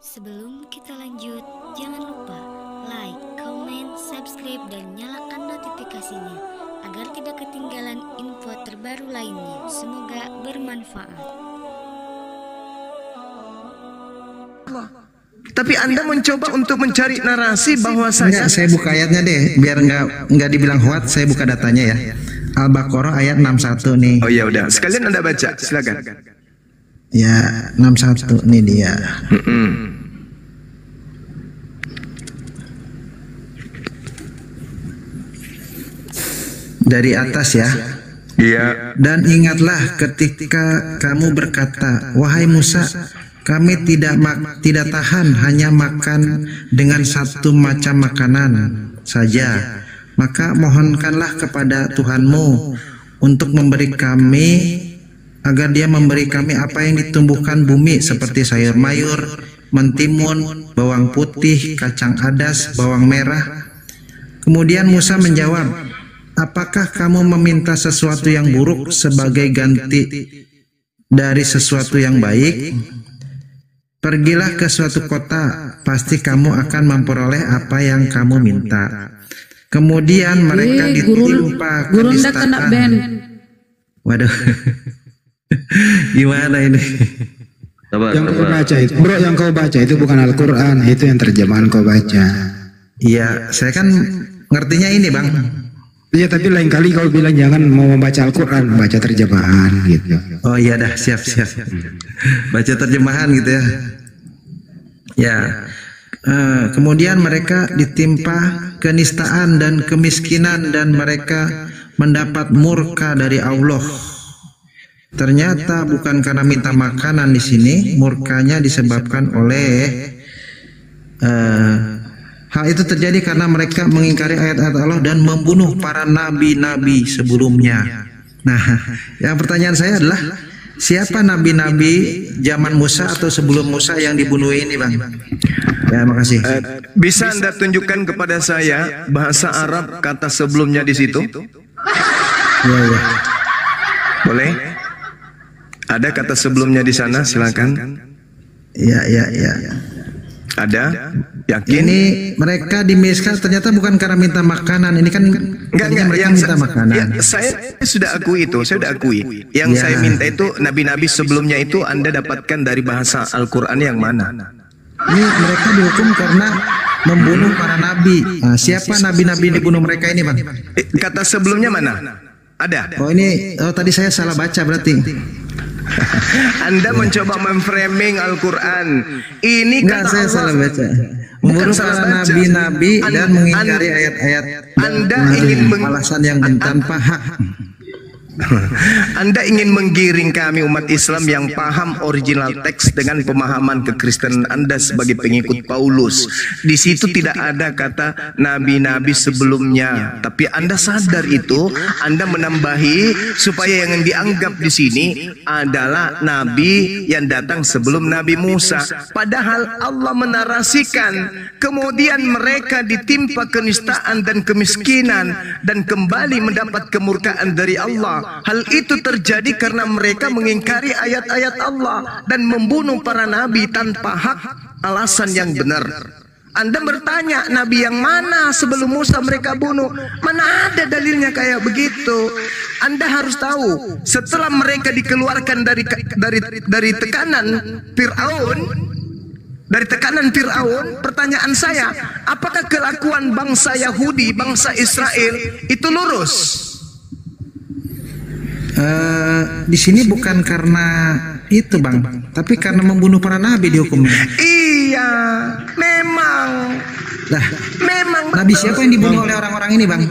Sebelum kita lanjut, jangan lupa like, comment, subscribe, dan nyalakan notifikasinya agar tidak ketinggalan info terbaru lainnya. Semoga bermanfaat. Tapi Anda mencoba untuk mencari narasi bahwasanya. Enggak, saya buka ayatnya deh, biar nggak dibilang hoax. Saya buka datanya ya. Al-Baqarah ayat 61 nih. Oh ya udah, sekalian Anda baca, silakan. Ya, 61 nih dia. Dari atas ya. Iya. Dan ingatlah ketika kamu berkata, wahai Musa, kami tidak tahan hanya makan dengan satu macam makanan saja. Maka mohonkanlah kepada Tuhanmu untuk memberi kami, agar Dia memberi kami apa yang ditumbuhkan bumi seperti sayur mayur, mentimun, bawang putih, kacang adas, bawang merah. Kemudian Musa menjawab, apakah kamu meminta sesuatu yang buruk sebagai ganti dari sesuatu yang baik? Pergilah ke suatu kota, pasti kamu akan memperoleh apa yang kamu minta. Kemudian mereka ditimpa kenistaan. Waduh, gimana ini? Yang kau baca itu, bro, yang kau baca itu bukan Al-Quran, itu yang terjemahan kau baca. Iya, saya kan ngertinya ini, Bang. Iya, tapi lain kali kau bilang jangan mau membaca Al-Quran, baca terjemahan gitu. Oh iya dah, siap. Baca terjemahan gitu ya. Ya. Kemudian mereka ditimpa kenistaan dan kemiskinan dan mereka mendapat murka dari Allah. Ternyata bukan karena minta makanan di sini, murkanya disebabkan oleh hal itu terjadi karena mereka mengingkari ayat-ayat Allah dan membunuh para nabi-nabi sebelumnya. Nah, yang pertanyaan saya adalah, siapa nabi-nabi zaman Musa atau sebelum Musa yang dibunuh ini, Bang? Ya, makasih. Bisa Anda tunjukkan kepada saya bahasa Arab kata sebelumnya di situ? Ya. Boleh? Ada kata sebelumnya di sana, silakan. Ya. Ada? Yakin? Ini mereka dimiskan ternyata bukan karena minta makanan. Ini kan enggak mereka yang minta makanan. Ya, saya sudah akui itu, saya sudah akui. Yang saya minta itu nabi-nabi sebelumnya itu Anda dapatkan dari bahasa Al-Qur'an yang mana? Ini mereka dihukum karena membunuh para nabi. Nah, siapa nabi-nabi yang dibunuh mereka ini, Bang? Kata sebelumnya mana? Ada. Oh ini, tadi saya salah baca berarti. Anda mencoba memframing Al-Quran. Ini enggak, kata saya Allah. salah baca. Membunuh para nabi-nabi dan mengingkari ayat-ayat. Anda ingin alasan yang tanpa hak. Anda ingin menggiring kami umat Islam yang paham original teks dengan pemahaman kekristenan Anda sebagai pengikut Paulus. Di situ tidak ada kata nabi-nabi sebelumnya, tapi Anda sadar itu, Anda menambahi supaya yang dianggap di sini adalah nabi yang datang sebelum Nabi Musa. Padahal Allah menarasikan kemudian mereka ditimpa kenistaan dan kemiskinan dan kembali mendapat kemurkaan dari Allah. Hal itu terjadi karena mereka mengingkari ayat-ayat Allah dan membunuh para nabi tanpa hak, alasan yang benar. Anda bertanya, nabi yang mana sebelum Musa mereka bunuh? Mana ada dalilnya kayak begitu? Anda harus tahu, setelah mereka dikeluarkan dari tekanan Fir'aun, pertanyaan saya, apakah kelakuan bangsa Yahudi, bangsa Israel itu lurus? Di sini bukan karena itu, Bang, tapi karena membunuh para nabi dihukumnya. Iya, memang. Lah, memang. Nabi siapa yang dibunuh oleh orang-orang ini, Bang?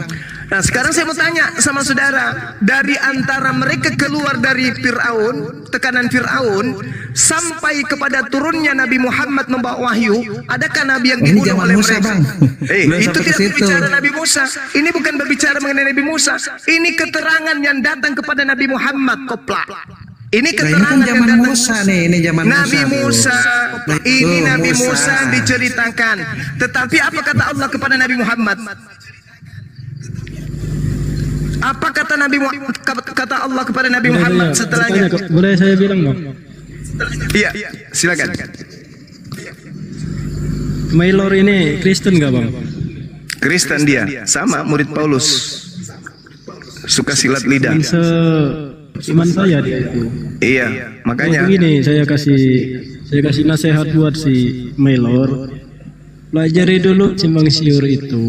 Nah, sekarang saya mau tanya sama saudara, dari antara mereka keluar dari Fir'aun, tekanan Fir'aun, sampai kepada turunnya Nabi Muhammad membawa wahyu, adakah Nabi yang dibunuh oleh Musa, mereka? Bang. Itu tidak berbicara Nabi Musa. Ini bukan berbicara mengenai Nabi Musa. Ini keterangan yang datang kepada Nabi Muhammad, koplak. Ini keterangan ini zaman Musa nih, ini zaman Nabi Musa. Ini Nabi Musa. Musa diceritakan. Tetapi apa kata Allah kepada Nabi Muhammad? Apa kata Allah kepada Nabi Muhammad setelahnya? Boleh saya bilang, Bang? Iya, silakan. Maylor ini Kristen nggak bang? Kristen dia, sama murid Paulus. Suka silat lidah. Iman saya dia itu. Iya, makanya. Begini, saya kasih nasihat buat si Maylor. Pelajari dulu simpang siur itu,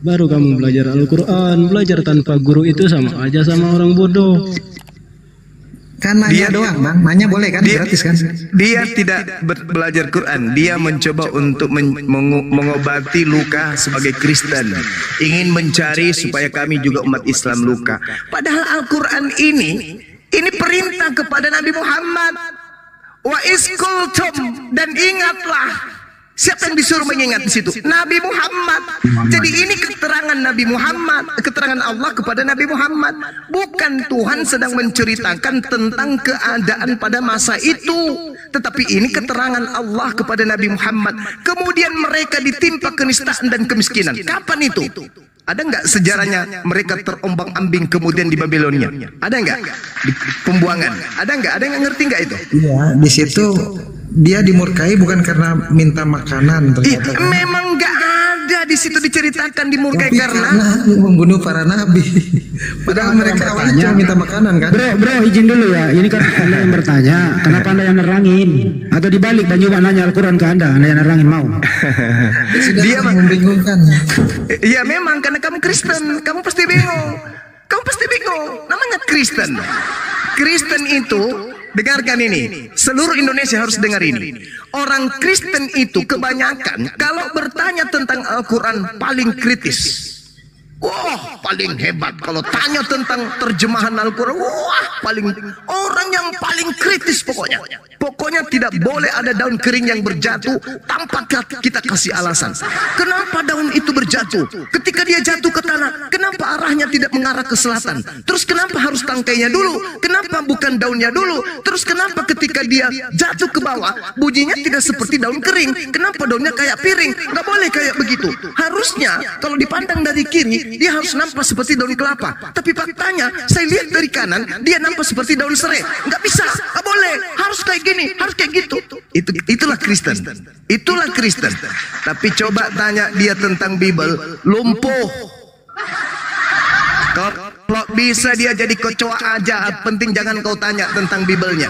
baru kamu belajar Al-Quran. Belajar tanpa guru itu sama aja sama orang bodoh. Kan nanya doang bang, nanya boleh kan, gratis kan? Dia tidak belajar Quran, dia mencoba untuk mengobati luka sebagai Kristen, ingin mencari supaya kami juga umat Islam luka. Padahal Al-Quran ini perintah kepada Nabi Muhammad. Wa iskultum, dan ingatlah. Siapa yang disuruh mengingat di situ? Nabi Muhammad. Jadi ini keterangan Nabi Muhammad, keterangan Allah kepada Nabi Muhammad. Bukan Tuhan sedang menceritakan tentang keadaan pada masa itu, tetapi ini keterangan Allah kepada Nabi Muhammad. Kemudian mereka ditimpa kenistaan dan kemiskinan. Kapan itu? Ada nggak sejarahnya mereka terombang-ambing kemudian di Babilonia? Ada nggak? Di pembuangan? Ada nggak? Ada yang ngerti nggak itu? Iya, di situ dia dimurkai bukan karena minta makanan ternyata. Memang nggak ada di situ diceritakan dimurkai karena membunuh para nabi. Padahal mereka awalnya minta makanan kan. Bro, izin dulu ya. Ini kan Anda yang bertanya, kenapa Anda yang nerangin? Atau dibalik dan juga nanya Al-Quran ke Anda yang nerangin mau? Dia membingungkan. Iya memang karena kamu Kristen, kamu pasti bingung. Kamu pasti bingung. Namanya Kristen. Kristen itu, dengarkan ini, seluruh Indonesia harus dengar ini. Orang Kristen itu kebanyakan kalau bertanya tentang Al-Quran paling kritis. Wah, paling hebat. Kalau tanya tentang terjemahan Al-Quran, wah, orang yang paling kritis pokoknya. Pokoknya tidak boleh ada daun kering yang berjatuh tanpa kita kasih alasan. Kenapa daun itu berjatuh? Ketika dia jatuh ke tanah, kenapa arahnya tidak mengarah ke selatan? Terus kenapa harus tangkainya dulu? Kenapa bukan daunnya dulu? Terus kenapa ketika dia jatuh ke bawah, bunyinya tidak seperti daun kering? Kenapa daunnya kayak piring? Nggak boleh kayak begitu. Harusnya kalau dipandang dari kiri, dia harus nampak seperti daun kelapa. Tapi faktanya, saya lihat dari kanan, dia nampak seperti daun serai. Nggak bisa, nggak boleh. Harus kayak gini, harus kayak gitu. Itulah Kristen. Itulah Kristen. Tapi coba tanya dia tentang Bible, lumpuh. Kalau bisa dia jadi kecoa aja, penting jangan kau tanya tentang Bible-nya.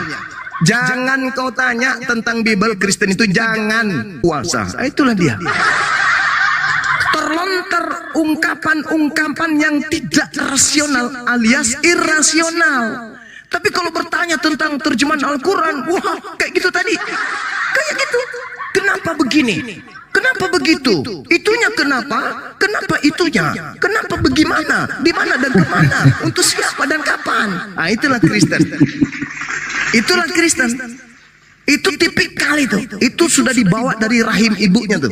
Jangan kau tanya tentang Bible Kristen itu, jangan puasa. Itulah dia. Terlontar ungkapan-ungkapan yang tidak rasional alias irasional. Tapi kalau bertanya tentang terjemahan Al-Quran, wah kayak gitu tadi, kayak gitu. Kenapa begini? Kenapa begitu? Itunya kenapa? Kenapa itunya? Kenapa bagaimana? Di mana dan kemana? Untuk siapa dan kapan? Ah, itulah Kristen. Itulah Kristen. Itu tipikal itu. Itu sudah dibawa dari rahim ibunya tuh.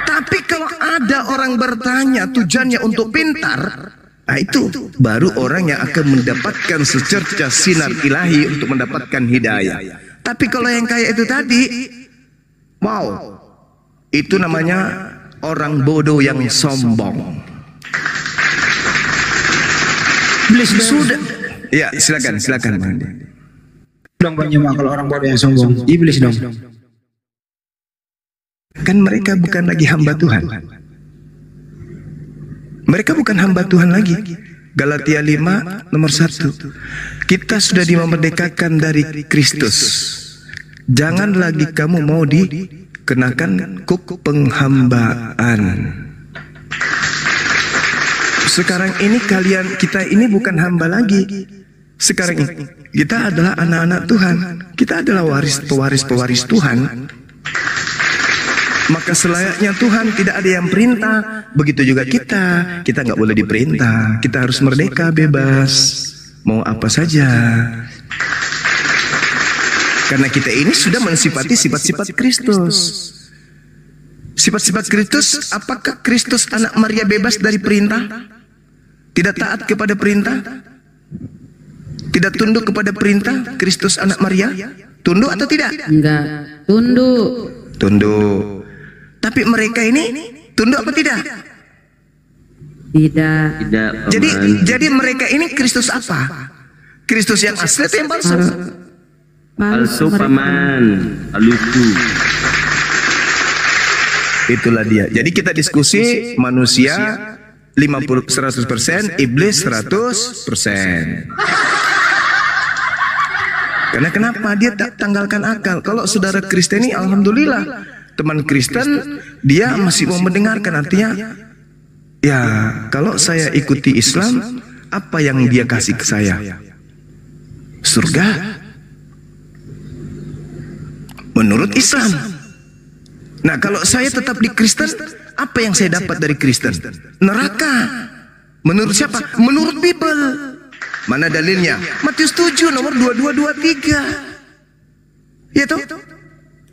Tapi kalau ada orang bertanya tujuannya untuk pintar, nah itu baru orang yang akan mendapatkan secercah sinar ilahi untuk mendapatkan hidayah. Tapi kalau yang kayak itu tadi, wow, itu namanya orang bodoh yang sombong. Sudah, ya silakan Bang. Dong banyak kalau orang bodoh yang sombong, iblis dong. Kan mereka bukan lagi hamba Tuhan. Mereka bukan hamba Tuhan lagi. Galatia 5 nomor 1. Kita sudah dimerdekakan dari Kristus. Jangan lagi kamu mau dikenakan kuk penghambaan. Sekarang ini kita ini bukan hamba lagi. Sekarang ini kita adalah anak-anak Tuhan. Kita adalah pewaris Tuhan. Maka selayaknya Tuhan tidak ada yang perintah. Begitu juga kita nggak boleh diperintah. Kita harus merdeka, bebas, mau apa saja. Karena kita ini sudah mensifati sifat-sifat Kristus. Sifat-sifat Kristus, apakah Kristus anak Maria bebas dari perintah? Tidak taat kepada perintah? Tidak tunduk kepada perintah Kristus anak Maria? Tunduk atau tidak? Enggak, Tunduk. Tapi mereka ini tunduk apa tidak? Tidak. Jadi mereka ini Kristus apa? Kristus yang asli atau yang palsu? palsu paman, lucu. Itulah dia. Jadi kita diskusi manusia 100%, iblis 100%. Karena kenapa dia tak tanggalkan akal? Kalau saudara Kristen ini, alhamdulillah, teman Kristen dia masih mau mendengarkan. Artinya, ya kalau saya ikuti Islam, apa yang dia kasih ke saya? Surga. Menurut Islam. Nah, kalau saya tetap di Kristen, apa yang saya dapat dari Kristen? Neraka. Menurut siapa? Menurut Bible. Mana dalilnya? Matius 7 nomor 22-23. Ya toh?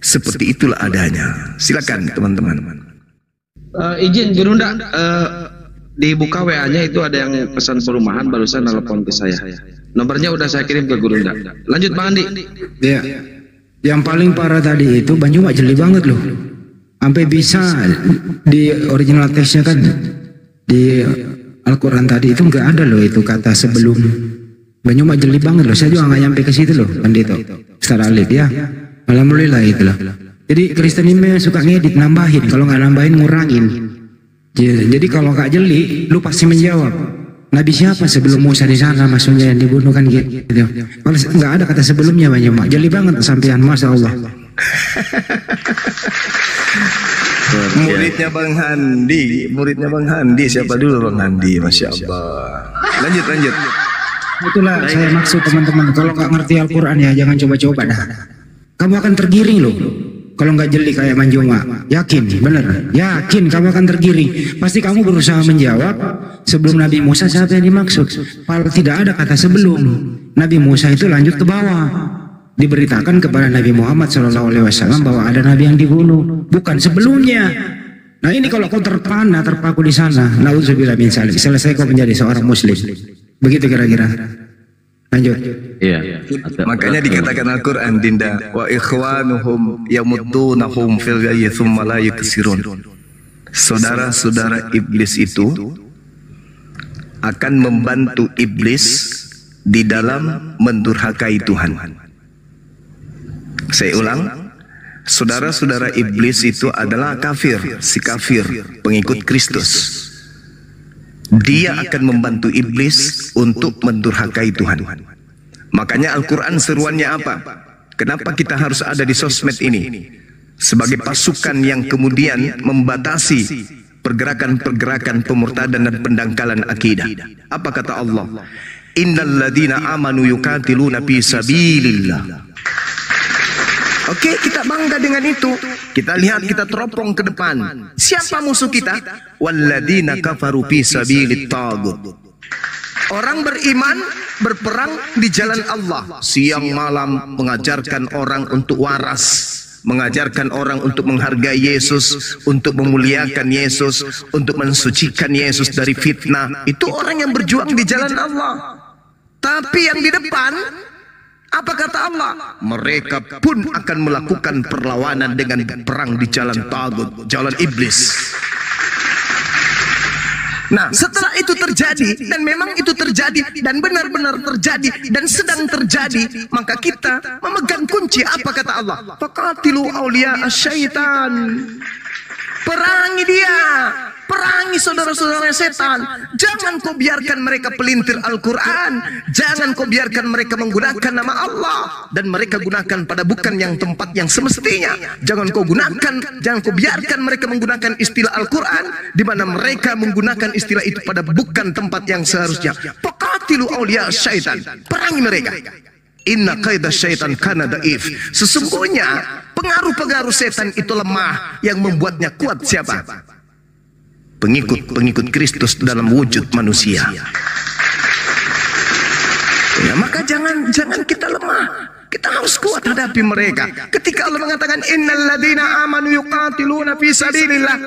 Seperti itulah adanya. Silakan teman-teman. Izin Gerunda, dibuka WA-nya itu ada yang pesan perumahan, barusan telepon ke saya. Nomornya udah saya kirim ke Gerunda. Lanjut Bang Andi. Ya. Yang paling parah tadi itu Banyu Mak jeli banget loh. Sampai bisa di original teksnya kan, di Al-Quran tadi itu nggak ada loh itu kata sebelum. Banyu Mak jeli banget loh. Saya juga nggak nyampe ke situ loh, Pandito. Ustaz Alif ya. Alhamdulillah itu loh. Jadi Kristen ini suka ngedit, nambahin. Kalau nggak nambahin ngurangin. Jadi kalau nggak jeli, lu pasti menjawab. Nabi siapa sebelum Musa di sana, maksudnya yang dibunuh kan gitu. Kalau nggak ada kata sebelumnya Banyu Mak, jeli banget sampean, masya Allah. Muridnya Bang Handi, siapa dulu Bang Handi, masya Allah. Lanjut. Itulah saya maksud teman-teman, kalau nggak ngerti Al-Quran ya jangan coba-coba dah. Kamu akan tergiring loh. Kalau nggak jeli kayak Banyu Mak, yakin, bener, yakin kamu akan tergiring. Pasti kamu berusaha menjawab sebelum Nabi Musa siapa yang dimaksud. Kalau tidak ada kata sebelum, Nabi Musa itu lanjut ke bawah. Diberitakan kepada Nabi Muhammad SAW bahwa ada Nabi yang dibunuh, bukan sebelumnya. Nah ini kalau kau terpana, terpaku di sana, nauzubillah min dzalik, selesai kau menjadi seorang Muslim. Begitu kira-kira. Lanjut. Iya. Makanya dikatakan Al-Quran, Dinda, wa ikhwanuhum yamuddunahum fil ghayyi tsumma la yuksirun. Saudara-saudara iblis itu akan membantu iblis di dalam mendurhakai Tuhan. Saya ulang, saudara-saudara iblis itu adalah kafir, si kafir, pengikut Kristus. Dia akan membantu iblis untuk mendurhakai Tuhan. Makanya Al-Quran seruannya apa? Kenapa kita harus ada di sosmed ini? Sebagai pasukan yang kemudian membatasi pergerakan-pergerakan pemurtadan dan pendangkalan akidah. Apa kata Allah? Innal ladina amanu yuqatiluna fi sabilillah. Oke, kita bangga dengan itu. Kita lihat, kita teropong ke depan. Siapa musuh kita? Walladzina kafaru fi sabilit tagut. Orang beriman berperang di jalan Allah. Siang malam mengajarkan orang untuk waras, mengajarkan orang untuk menghargai Yesus, untuk memuliakan Yesus, untuk mensucikan Yesus dari fitnah. Itu orang yang berjuang di jalan Allah. Tapi yang di depan, apa kata Allah? Mereka pun akan melakukan perlawanan dengan perang di jalan tagut, jalan iblis. Nah, setelah itu terjadi, dan memang itu terjadi, dan benar-benar terjadi, dan sedang terjadi, maka kita memegang kunci. Apa kata Allah? Faqatilu awliya asyaitan. Perangi dia, perangi saudara-saudara setan. Jangan kau biarkan mereka pelintir Al-Quran. Jangan kau biarkan mereka menggunakan nama Allah dan mereka gunakan pada bukan yang tempat yang semestinya. Jangan kau biarkan mereka menggunakan istilah Al-Quran di mana mereka menggunakan istilah itu pada bukan tempat yang seharusnya. Faqatilu awliya syaitan. Perangi mereka. Inna qaida syaitan kana daif. Sesungguhnya pengaruh-pengaruh setan itu lemah. Yang membuatnya kuat siapa? Pengikut Kristus dalam wujud manusia. Ya, maka jangan kita lemah. Kita harus kuat hadapi mereka. Ketika Allah mengatakan innal ladzina amanu yuqatiluna fi sabilillah.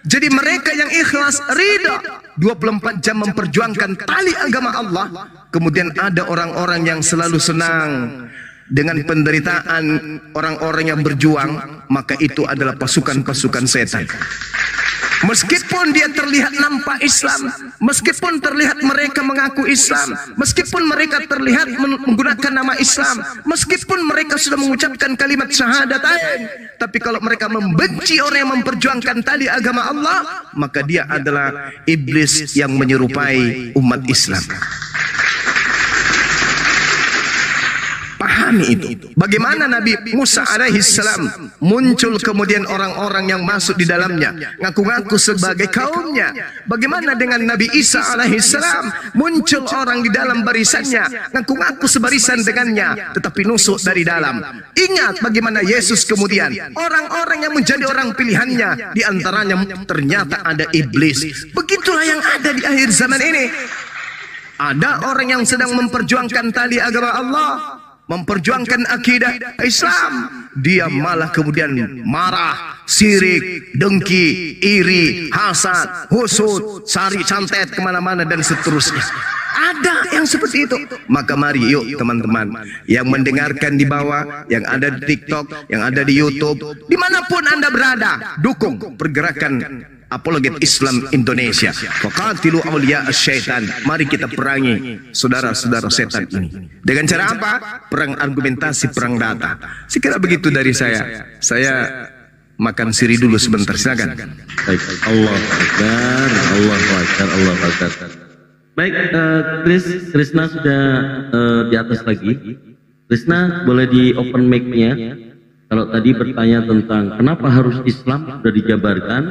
Jadi mereka yang ikhlas, ridha, 24 jam memperjuangkan tali agama Allah. Kemudian ada orang-orang yang selalu senang dengan penderitaan orang-orang yang berjuang, maka itu adalah pasukan-pasukan setan. Meskipun dia terlihat nampak Islam, meskipun terlihat mereka mengaku Islam, meskipun mereka terlihat menggunakan nama Islam, meskipun mereka sudah mengucapkan kalimat syahadatain, tapi kalau mereka membenci orang yang memperjuangkan tali agama Allah, maka dia adalah iblis yang menyerupai umat Islam. Pahami itu. Bagaimana Nabi Musa alaihissalam muncul kemudian orang-orang yang masuk di dalamnya ngaku-ngaku sebagai kaumnya. Bagaimana dengan Nabi Isa alaihissalam muncul orang di dalam barisannya ngaku-ngaku sebarisan dengannya tetapi nusuk dari dalam. Ingat bagaimana Yesus kemudian orang-orang yang menjadi orang pilihannya di antaranya ternyata ada iblis. Begitulah yang ada di akhir zaman ini. Ada orang yang sedang memperjuangkan tali agama Allah, memperjuangkan akidah Islam, dia malah kemudian marah, sirik, dengki, iri, hasad, husud, sari santet kemana-mana dan seterusnya. Ada yang seperti itu. Maka mari yuk teman-teman yang mendengarkan di bawah, yang ada di TikTok, yang ada di YouTube, dimanapun Anda berada, dukung pergerakan apologet Islam Indonesia. Faqatilu awliya syaitan. Mari kita perangi saudara-saudara setan ini. Dengan cara apa? Perang argumentasi, perang data. Sekira begitu dari saya. Saya makan siri dulu sebentar. Silakan. Baik. Allahu Akbar, Allahu Akbar, Allahu Akbar. Baik, Krisna sudah di atas lagi. Krisna boleh di open mic-nya. Kalau tadi bertanya tentang kenapa harus Islam sudah dijabarkan,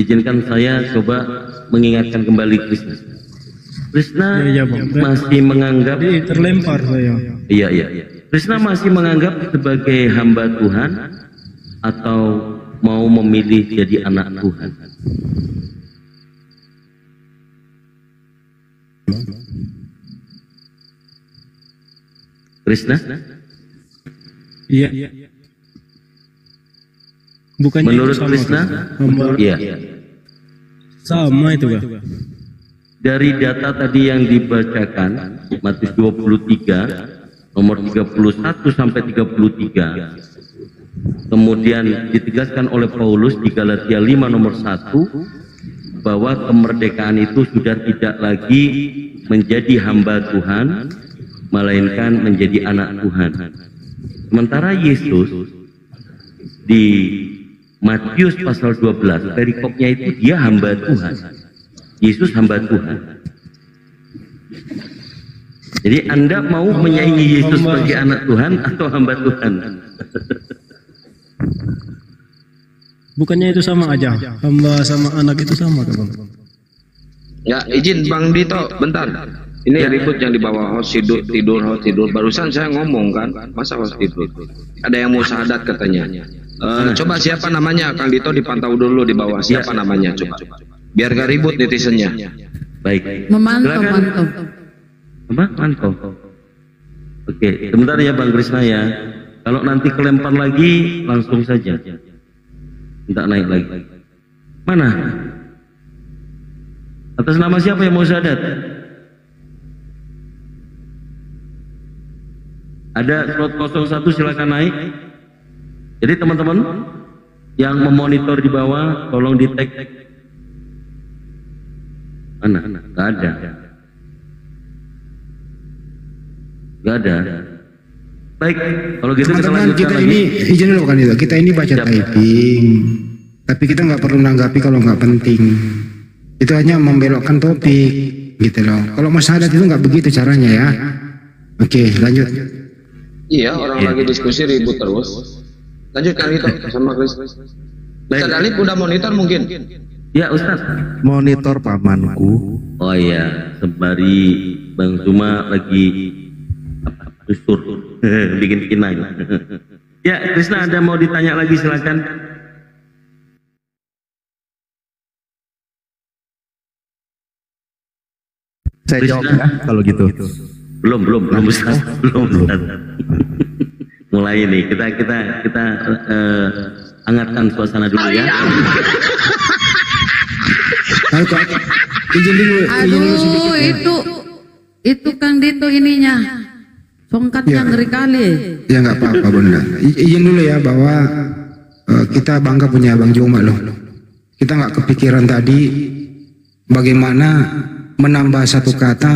izinkan saya coba mengingatkan kembali Krisna. Krisna masih menganggap terlempar saya. Iya. Krisna masih menganggap sebagai hamba Tuhan atau mau memilih jadi anak Tuhan? Krisna? Iya. Bukannya menurut Krisna? Iya. Sama itu Kak. Dari data tadi yang dibacakan, Matius 23 nomor 31 sampai 33, kemudian ditegaskan oleh Paulus di Galatia 5 nomor 1 bahwa kemerdekaan itu sudah tidak lagi menjadi hamba Tuhan, melainkan menjadi anak Tuhan. Sementara Yesus di Matius pasal 12 perikopnya itu dia hamba Tuhan. Yesus hamba Tuhan. Jadi Anda mau menyaingi Yesus sebagai anak Tuhan atau hamba Tuhan? Bukannya itu sama aja? Hamba sama anak itu sama kan? Ya, izin Bang Dito, bentar. Ini ribut yang di bawah host tidur. Barusan saya ngomong kan, masa host tidur? Ada yang mau syahadat katanya. Coba siapa namanya, Kang Dito dipantau dulu di bawah. Siapa namanya? Coba. Biar gak ribut netizennya. Baik. Memantau. Oke, sebentar ya Bang Krisna ya. Kalau nanti kelempar lagi, langsung saja. Tidak naik lagi. Mana? Atas nama siapa yang mau syahadat? Ada slot 01, silakan naik. Jadi teman-teman yang memonitor di bawah, tolong di tag. Mana? Gak ada. Baik, kalau gitu teman-teman kita ini izin dulu kan itu. Kita ini baca typing, tapi kita nggak perlu menanggapi kalau nggak penting. Itu hanya membelokkan topik, gitu loh. Kalau mau syahadat itu nggak begitu caranya ya. Oke, lanjut. Iya, orang lagi diskusi ribut terus. Lanjut Kang Dito sama Chris. Ustaz Alif udah monitor mungkin? Ya Ustaz. Monitor pamanku. Oh iya, sembari Bang Zuma lagi susur bikin kinang. Ya, Krisna ada mau ditanya lagi silakan. Saya jawab ya kalau gitu. Belum Ustaz. Belum. Mulai nih kita hangatkan suasana dulu ya. Aduh, itu Kang Dito ininya. Songkatnya ngeri kali. Ya nggak apa-apa Bunda. Izin dulu ya bahwa kita bangga punya Bang Juma loh. kita nggak kepikiran tadi bagaimana menambah satu kata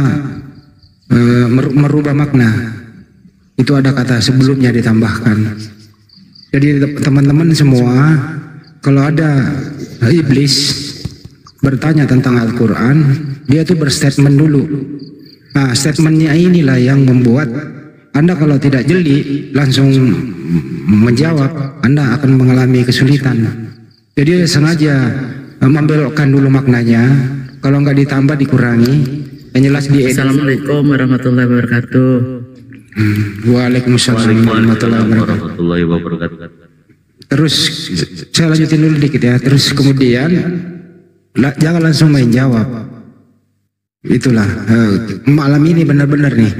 merubah makna. Itu ada kata sebelumnya ditambahkan. Jadi teman-teman semua, kalau ada iblis bertanya tentang Al-Quran, dia tuh berstatement dulu. Nah, statementnya inilah yang membuat Anda kalau tidak jeli langsung menjawab, Anda akan mengalami kesulitan. Jadi sengaja membelokkan dulu maknanya, kalau nggak ditambah dikurangi, yang jelas diedit. Assalamualaikum warahmatullahi wabarakatuh. Waalaikumsalam warahmatullahi wabarakatuh. Terus saya lanjutin dulu dikit ya. Terus kemudian jangan langsung main jawab. Itulah malam ini benar-benar nih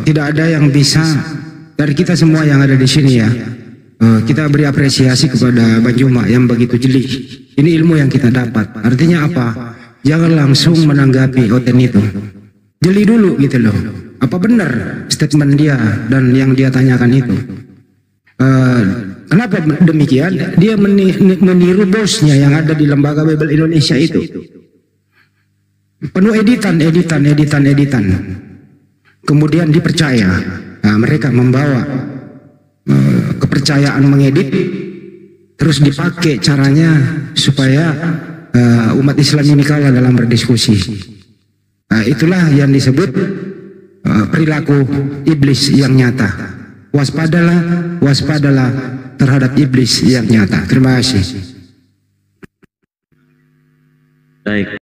tidak ada yang bisa dari kita semua yang ada di sini ya. Kita beri apresiasi kepada Bang Juma yang begitu jeli. Ini ilmu yang kita dapat. Artinya apa? Jangan langsung menanggapi oten itu. Jeli dulu gitu loh. Apa benar statement dia dan yang dia tanyakan itu? Kenapa demikian? Dia meniru bosnya yang ada di Lembaga Bible Indonesia itu. Penuh editan. Kemudian dipercaya. Nah, mereka membawa kepercayaan mengedit, terus dipakai caranya supaya umat Islam ini kalah dalam berdiskusi. Nah, itulah yang disebut perilaku iblis yang nyata. Waspadalah terhadap iblis yang nyata. Terima kasih. Baik.